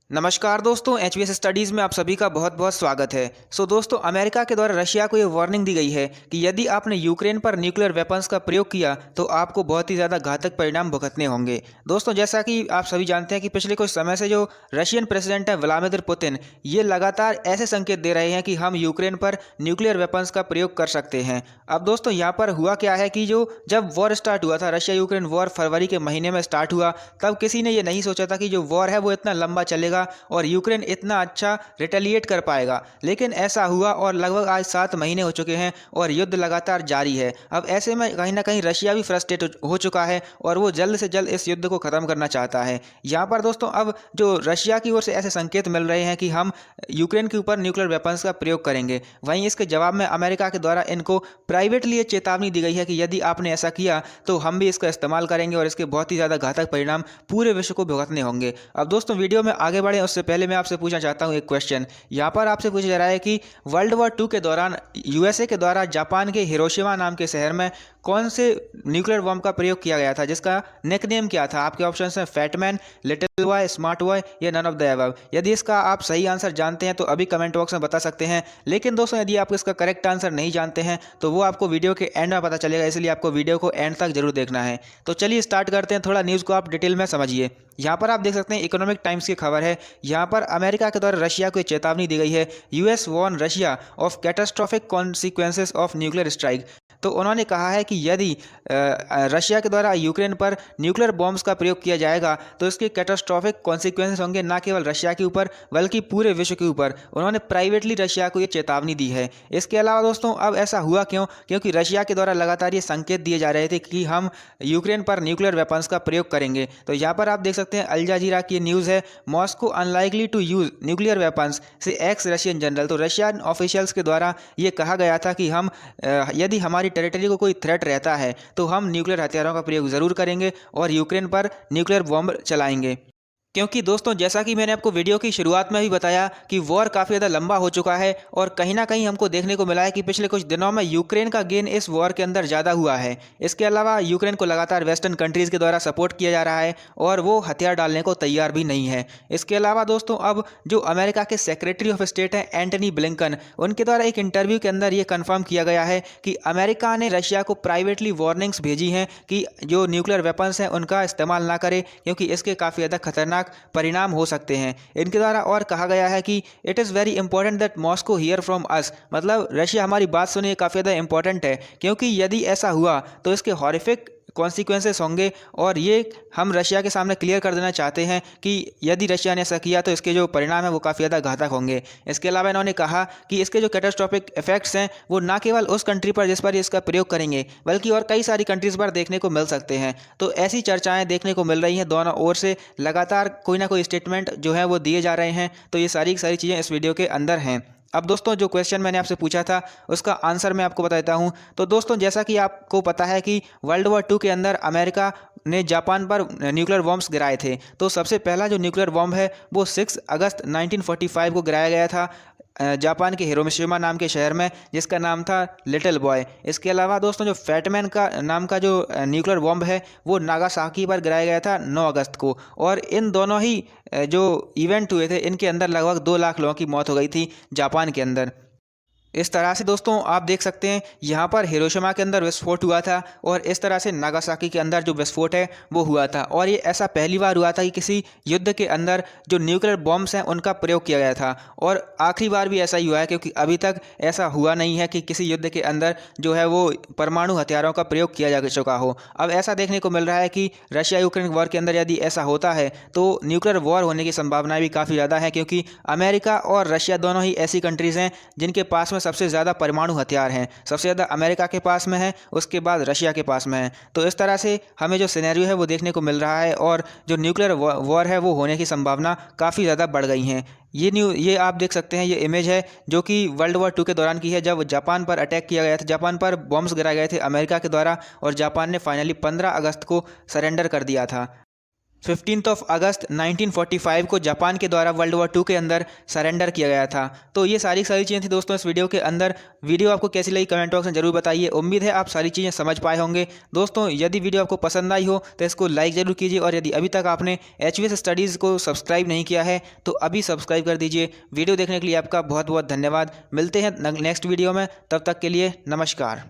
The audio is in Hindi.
नमस्कार दोस्तों, एच स्टडीज़ में आप सभी का बहुत बहुत स्वागत है। दोस्तों, अमेरिका के द्वारा रशिया को ये वार्निंग दी गई है कि यदि आपने यूक्रेन पर न्यूक्लियर वेपन्स का प्रयोग किया तो आपको बहुत ही ज़्यादा घातक परिणाम भुगतने होंगे। दोस्तों, जैसा कि आप सभी जानते हैं कि पिछले कुछ समय से जो रशियन प्रेसिडेंट है व्लादिमीर पुतिन, ये लगातार ऐसे संकेत दे रहे हैं कि हम यूक्रेन पर न्यूक्लियर वेपन्स का प्रयोग कर सकते हैं। अब दोस्तों, यहाँ पर हुआ क्या है कि जब वॉर स्टार्ट हुआ था, रशिया यूक्रेन वॉर फरवरी के महीने में स्टार्ट हुआ, तब किसी ने ये नहीं सोचा था कि जो वॉर है वो इतना लंबा चलेगा और यूक्रेन इतना अच्छा रिटेलिएट कर पाएगा। लेकिन ऐसा हुआ और लगभग आज 7 महीने हो चुके हैं और युद्ध लगातार जारी है। अब ऐसे में कहीं ना कहीं रशिया भी फ्रस्ट्रेट हो चुका है और वो जल्द से जल्द इस युद्ध को ख़त्म करना चाहता है। यहाँ पर दोस्तों, अब जो रशिया की ओर से ऐसे संकेत मिल रहे हैं कि हम यूक्रेन के ऊपर न्यूक्लियर वेपन्स का प्रयोग करेंगे, वहीं इसके जवाब में अमेरिका के द्वारा इनको प्राइवेटली ये चेतावनी दी गई है कि यदि आपने ऐसा किया तो हम भी इसका इस्तेमाल करेंगे और इसके बहुत ही ज़्यादा घातक परिणाम पूरे विश्व को भुगतने होंगे। अब दोस्तों, वीडियो में आगे बढ़े उससे पहले मैं आपसे पूछना चाहता हूं एक क्वेश्चन। यहाँ पर आपसे पूछा जा रहा है कि वर्ल्ड वॉर 2 के दौरान यूएसए के द्वारा जापान के हिरोशिमा नाम के शहर में कौन से न्यूक्लियर बम का प्रयोग किया गया था, जिसका निकनेम क्या था? आपके ऑप्शन हैं Fat Man, Little Boy, Smart Boy या नन ऑफ द अबव। यदि इसका आप सही आंसर जानते हैं तो अभी कमेंट बॉक्स में बता सकते हैं। लेकिन दोस्तों, यदि आप इसका करेक्ट आंसर नहीं जानते हैं तो वो आपको वीडियो के एंड में पता चलेगा, इसलिए आपको वीडियो को एंड तक जरूर देखना है। तो चलिए स्टार्ट करते हैं, थोड़ा न्यूज़ को आप डिटेल में समझिए। यहाँ पर आप देख सकते हैं इकोनॉमिक टाइम्स की खबर है। यहाँ पर अमेरिका के द्वारा रशिया को चेतावनी दी गई है, US warn Russia of catastrophic consequences of nuclear strike. तो उन्होंने कहा है कि यदि रशिया के द्वारा यूक्रेन पर न्यूक्लियर बॉम्ब्स का प्रयोग किया जाएगा तो इसके कैटास्ट्रोफिक कॉन्सिक्वेंसेस होंगे, न केवल रशिया के ऊपर बल्कि पूरे विश्व के ऊपर। उन्होंने प्राइवेटली रशिया को ये चेतावनी दी है। इसके अलावा दोस्तों, अब ऐसा हुआ क्यों? क्योंकि रशिया के द्वारा लगातार ये संकेत दिए जा रहे थे कि हम यूक्रेन पर न्यूक्लियर वेपन्स का प्रयोग करेंगे। तो यहाँ पर आप देख सकते हैं अल जजीरा की न्यूज़ है, Moscow unlikely to use nuclear weapons से एक्स रशियन जनरल। तो रशियन ऑफिशियल्स के द्वारा ये कहा गया था कि हम यदि हमारी टेरिटरी को कोई थ्रेट रहता है तो हम न्यूक्लियर हथियारों का प्रयोग ज़रूर करेंगे और यूक्रेन पर न्यूक्लियर बॉम्ब चलाएंगे। क्योंकि दोस्तों, जैसा कि मैंने आपको वीडियो की शुरुआत में भी बताया कि वॉर काफ़ी ज़्यादा लंबा हो चुका है और कहीं ना कहीं हमको देखने को मिला है कि पिछले कुछ दिनों में यूक्रेन का गेन इस वॉर के अंदर ज़्यादा हुआ है। इसके अलावा यूक्रेन को लगातार वेस्टर्न कंट्रीज़ के द्वारा सपोर्ट किया जा रहा है और वो हथियार डालने को तैयार भी नहीं है। इसके अलावा दोस्तों, अब जो अमेरिका के सेक्रेटरी ऑफ स्टेट हैं एंटनी ब्लिंकन, उनके द्वारा एक इंटरव्यू के अंदर ये कन्फर्म किया गया है कि अमेरिका ने रशिया को प्राइवेटली वार्निंग्स भेजी हैं कि जो न्यूक्लियर वेपन्स हैं उनका इस्तेमाल ना करे, क्योंकि इसके काफ़ी ज़्यादा खतरनाक परिणाम हो सकते हैं। इनके द्वारा और कहा गया है कि it is very important that Moscow here from us, मतलब रशिया हमारी बात सुने, काफ़ी ज़्यादा इंपॉर्टेंट है, क्योंकि यदि ऐसा हुआ तो इसके हॉरिफिक कॉन्सिक्वेंसेस होंगे। और ये हम रशिया के सामने क्लियर कर देना चाहते हैं कि यदि रशिया ने ऐसा किया तो इसके जो परिणाम है वो काफ़ी ज़्यादा घातक होंगे। इसके अलावा इन्होंने कहा कि इसके जो कैटास्ट्रोफिक इफेक्ट्स हैं वो ना केवल उस कंट्री पर जिस पर इसका प्रयोग करेंगे बल्कि और कई सारी कंट्रीज़ पर देखने को मिल सकते हैं। तो ऐसी चर्चाएं देखने को मिल रही हैं, दोनों ओर से लगातार कोई ना कोई स्टेटमेंट जो है वो दिए जा रहे हैं। तो ये सारी चीज़ें इस वीडियो के अंदर हैं। अब दोस्तों, जो क्वेश्चन मैंने आपसे पूछा था उसका आंसर मैं आपको बता देता हूं। तो दोस्तों, जैसा कि आपको पता है कि वर्ल्ड वॉर 2 के अंदर अमेरिका ने जापान पर न्यूक्लियर बॉम्ब्स गिराए थे। तो सबसे पहला जो न्यूक्लियर बॉम्ब है वो 6 अगस्त 1945 को गिराया गया था जापान के हिरोशिमा नाम के शहर में, जिसका नाम था लिटिल बॉय। इसके अलावा दोस्तों, जो फैटमैन का नाम का जो न्यूक्लियर बॉम्ब है वो नागासाकी पर गिराया गया था 9 अगस्त को। और इन दोनों ही जो इवेंट हुए थे इनके अंदर लगभग 2 लाख लोगों की मौत हो गई थी जापान के अंदर। इस तरह से दोस्तों आप देख सकते हैं यहाँ पर हिरोशिमा के अंदर विस्फोट हुआ था और इस तरह से नागासाकी के अंदर जो विस्फोट है वो हुआ था। और ये ऐसा पहली बार हुआ था कि किसी युद्ध के अंदर जो न्यूक्लियर बॉम्ब्स हैं उनका प्रयोग किया गया था। और आखिरी बार भी ऐसा ही हुआ है, क्योंकि अभी तक ऐसा हुआ नहीं है कि किसी युद्ध के अंदर जो है वो परमाणु हथियारों का प्रयोग किया जा चुका हो। अब ऐसा देखने को मिल रहा है कि रशिया यूक्रेन वॉर के अंदर यदि ऐसा होता है तो न्यूक्लियर वॉर होने की संभावनाएं भी काफ़ी ज़्यादा है, क्योंकि अमेरिका और रशिया दोनों ही ऐसी कंट्रीज़ हैं जिनके पास में सबसे ज़्यादा परमाणु हथियार हैं। सबसे ज़्यादा अमेरिका के पास में है, उसके बाद रशिया के पास में है। तो इस तरह से हमें जो सिनेरियो है वो देखने को मिल रहा है और जो न्यूक्लियर वॉर है वो होने की संभावना काफ़ी ज़्यादा बढ़ गई हैं। ये आप देख सकते हैं, ये इमेज है जो कि वर्ल्ड वॉर 2 के दौरान की है, जब जापान पर अटैक किया गया था, जापान पर बॉम्ब्स गिराए गए थे अमेरिका के द्वारा और जापान ने फाइनली 15 अगस्त को सरेंडर कर दिया था। 15 अगस्त 1945 को जापान के द्वारा वर्ल्ड वॉर 2 के अंदर सरेंडर किया गया था। तो ये सारी चीज़ें थी दोस्तों इस वीडियो के अंदर। वीडियो आपको कैसी लगी कमेंट बॉक्स में जरूर बताइए। उम्मीद है आप सारी चीज़ें समझ पाए होंगे। दोस्तों यदि वीडियो आपको पसंद आई हो तो इसको लाइक ज़रूर कीजिए, और यदि अभी तक आपने HVS स्टडीज़ को सब्सक्राइब नहीं किया है तो अभी सब्सक्राइब कर दीजिए। वीडियो देखने के लिए आपका बहुत बहुत धन्यवाद। मिलते हैं नेक्स्ट वीडियो में, तब तक के लिए नमस्कार।